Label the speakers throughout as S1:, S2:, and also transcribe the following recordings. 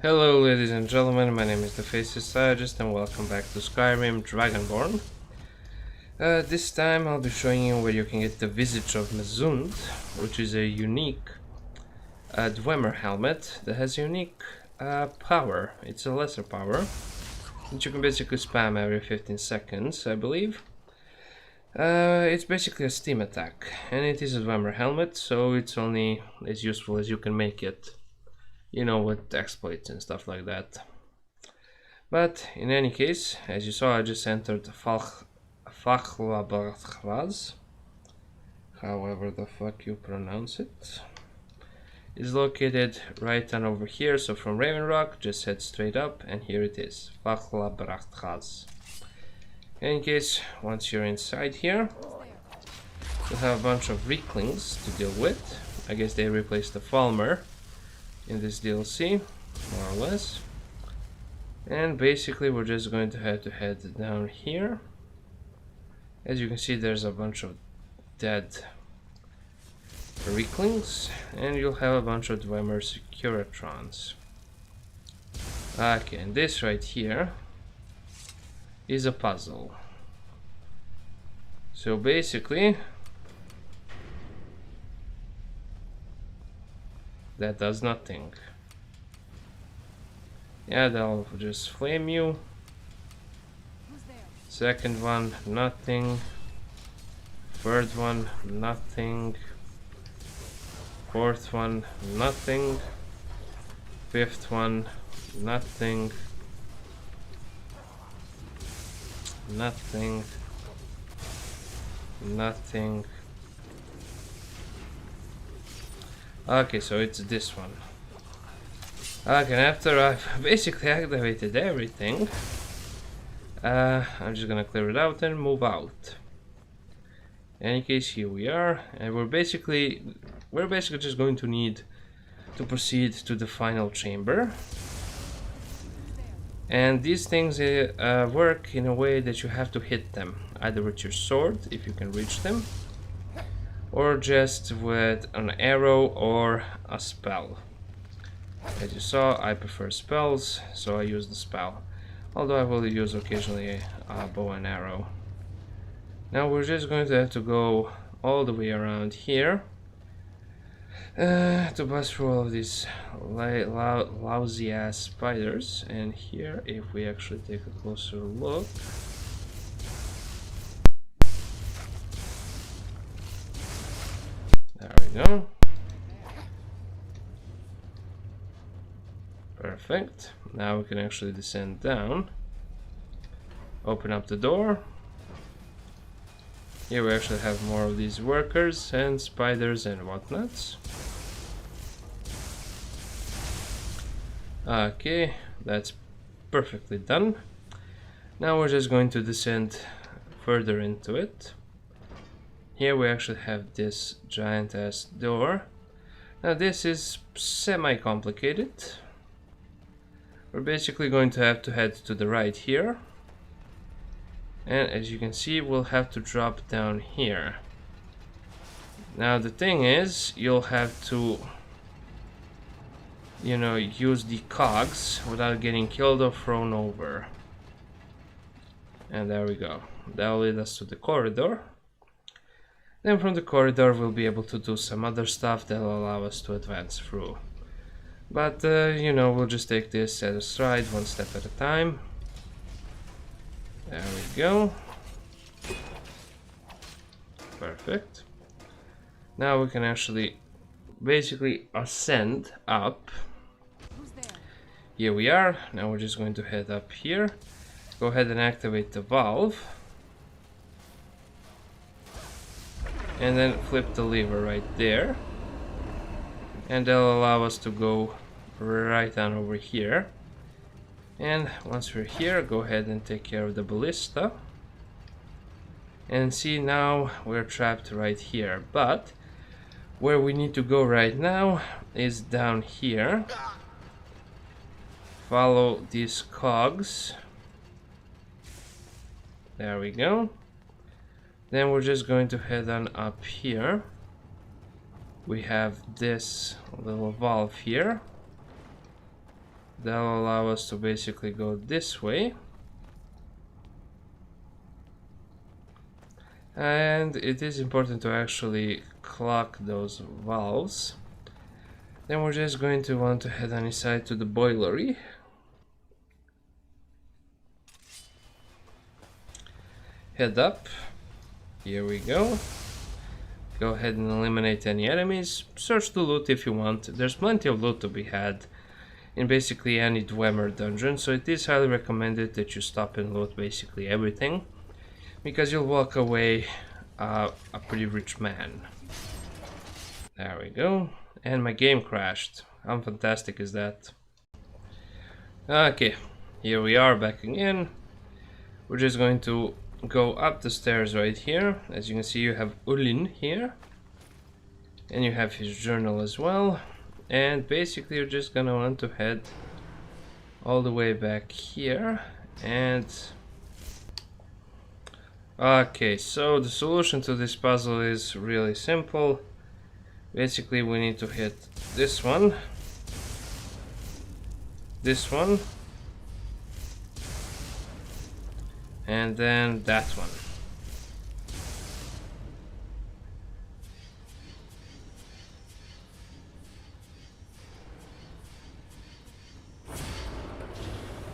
S1: Hello ladies and gentlemen, my name is the Visage and welcome back to Skyrim Dragonborn. This time I'll be showing you where you can get the Visage of Mzund, which is a unique Dwemer helmet that has unique power. It's a lesser power that you can basically spam every 15 seconds, I believe. It's basically a steam attack, and it is a Dwemer helmet, so it's only as useful as you can make it. You know, with exploits and stuff like that. But in any case, as you saw, I just entered Fachlabachraz, however the fuck you pronounce it. It's located right on over here, so from Raven Rock, just head straight up, and here it is, Fachlabachraz. In case, once you're inside here, you'll have a bunch of Reclings to deal with. I guess they replaced the Falmer in this DLC, more or less. And basically we're just going to have to head down here. As you can see, there's a bunch of dead Reclings, and you'll have a bunch of Dwemer Securatrons. Okay, and this right here is a puzzle. So basically that does nothing. Yeah, they'll just flame you. Second one, nothing. Third one, nothing. Fourth one, nothing. Fifth one, nothing. Nothing. Nothing. Okay, so it's this one. Okay, and after I've basically activated everything, I'm just gonna clear it out and move out. In any case, here we are, and we're basically just going to need to proceed to the final chamber. And these things work in a way that you have to hit them, either with your sword, if you can reach them, or just with an arrow or a spell. As you saw, I prefer spells, so I use the spell, although I will use occasionally a bow and arrow. Now we're just going to have to go all the way around here to bust through all of these lousy ass spiders. And here, if we actually take a closer look, there we go. Perfect. Now we can actually descend down. Open up the door. Here we actually have more of these workers and spiders and whatnots. Okay, that's perfectly done. Now we're just going to descend further into it. Here we actually have this giant ass door. Now this is semi-complicated. We're basically going to have to head to the right here. And as you can see, we'll have to drop down here. Now the thing is, you'll have to, you know, use the cogs without getting killed or thrown over. And there we go. That'll lead us to the corridor. Then from the corridor we'll be able to do some other stuff that'll allow us to advance through. But, you know, we'll just take this at a stride, one step at a time. There we go. Perfect. Now we can actually basically ascend up. Here we are. Now we're just going to head up here. Go ahead and activate the valve. And then flip the lever right there. And that'll allow us to go right on over here. And once we're here, go ahead and take care of the ballista. And see, now we're trapped right here. But where we need to go right now is down here. Follow these cogs. There we go. Then we're just going to head on up here. We have this little valve here. that'll allow us to basically go this way. And it is important to actually clock those valves. Then we're just going to want to head on inside to the boilery. Head up. Here we go. Go ahead and eliminate any enemies. Search the loot if you want. There's plenty of loot to be had in basically any Dwemer dungeon, so it is highly recommended that you stop and loot basically everything, because you'll walk away a pretty rich man. There we go. And my game crashed. How fantastic is that? Okay, here we are back again. We're just going to go up the stairs right here. As you can see, you have Ulin here. And you have his journal as well. And basically you're just gonna want to head all the way back here. And okay, so the solution to this puzzle is really simple. Basically we need to hit this one, and then that one.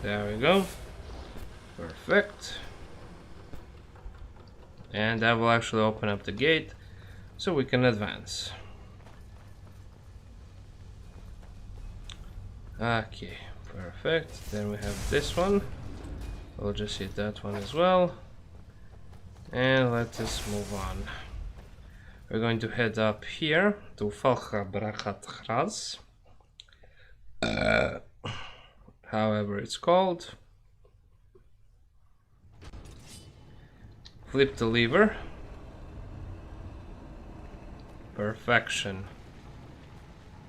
S1: There we go. Perfect. And that will actually open up the gate so we can advance. Okay, perfect. Then we have this one. We'll just hit that one as well. And let us move on. We're going to head up here to Falcha Brachat Chraz. However it's called. Flip the lever. Perfection.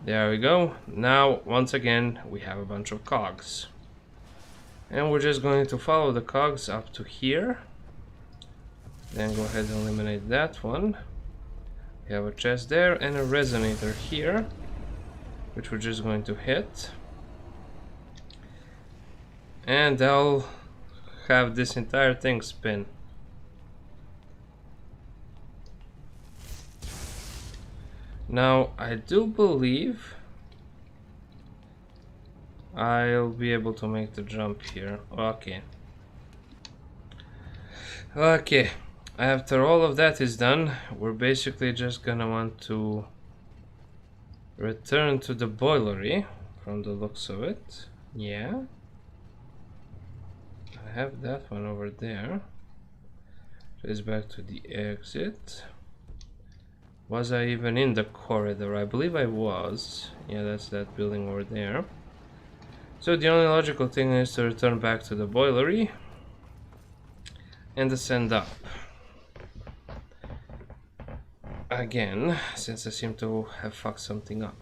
S1: There we go. Now, once again, we have a bunch of cogs. And we're just going to follow the cogs up to here. Then go ahead and eliminate that one. We have a chest there and a resonator here, which we're just going to hit. And I'll have this entire thing spin. Now, I do believe I'll be able to make the jump here. Okay. Okay. After all of that is done, we're basically just gonna want to return to the boilery from the looks of it. Yeah. I have that one over there. Trace back to the exit. Was I even in the corridor? I believe I was. Yeah, that's that building over there. So the only logical thing is to return back to the boilery and ascend up. Again, since I seem to have fucked something up.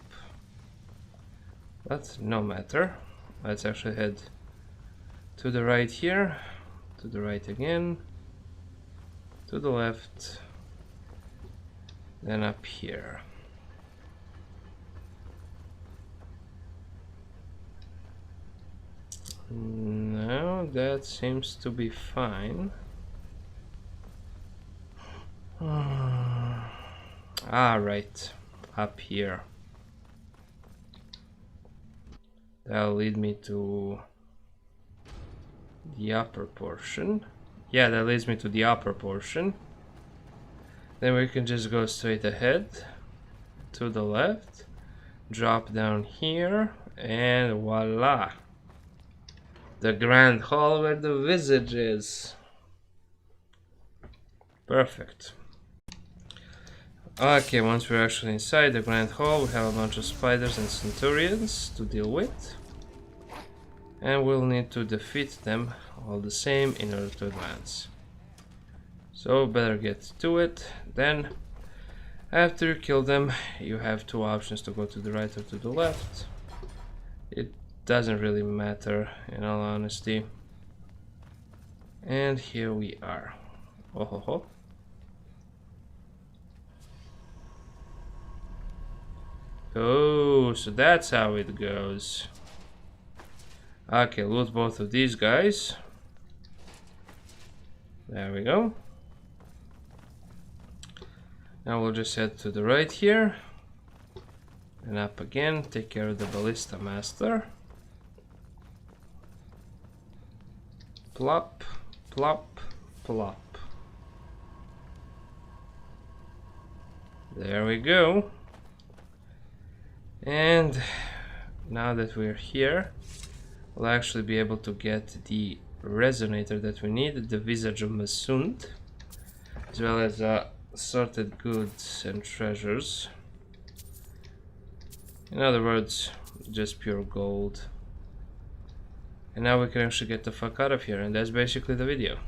S1: But no matter. Let's actually head to the right here, to the right again, to the left, then up here. No, that seems to be fine. Right, up here. That'll lead me to the upper portion. Yeah, that leads me to the upper portion. Then we can just go straight ahead to the left, drop down here, and voila! The grand hall where the Visage is. Perfect. Okay, once we're actually inside the grand hall, we have a bunch of spiders and centurions to deal with. And we'll need to defeat them all the same in order to advance. So better get to it. Then after you kill them, you have two options to go to the right or to the left. It doesn't really matter, in all honesty. And here we are. Oh ho ho. Oh, so that's how it goes. Okay, loot both of these guys. There we go. Now we'll just head to the right here. And up again, take care of the Ballista Master. Plop, plop, plop. There we go. And now that we're here, we'll actually be able to get the resonator that we need, the Visage of Mzund, as well as assorted goods and treasures. In other words, just pure gold. And now we can actually get the fuck out of here, and that's basically the video.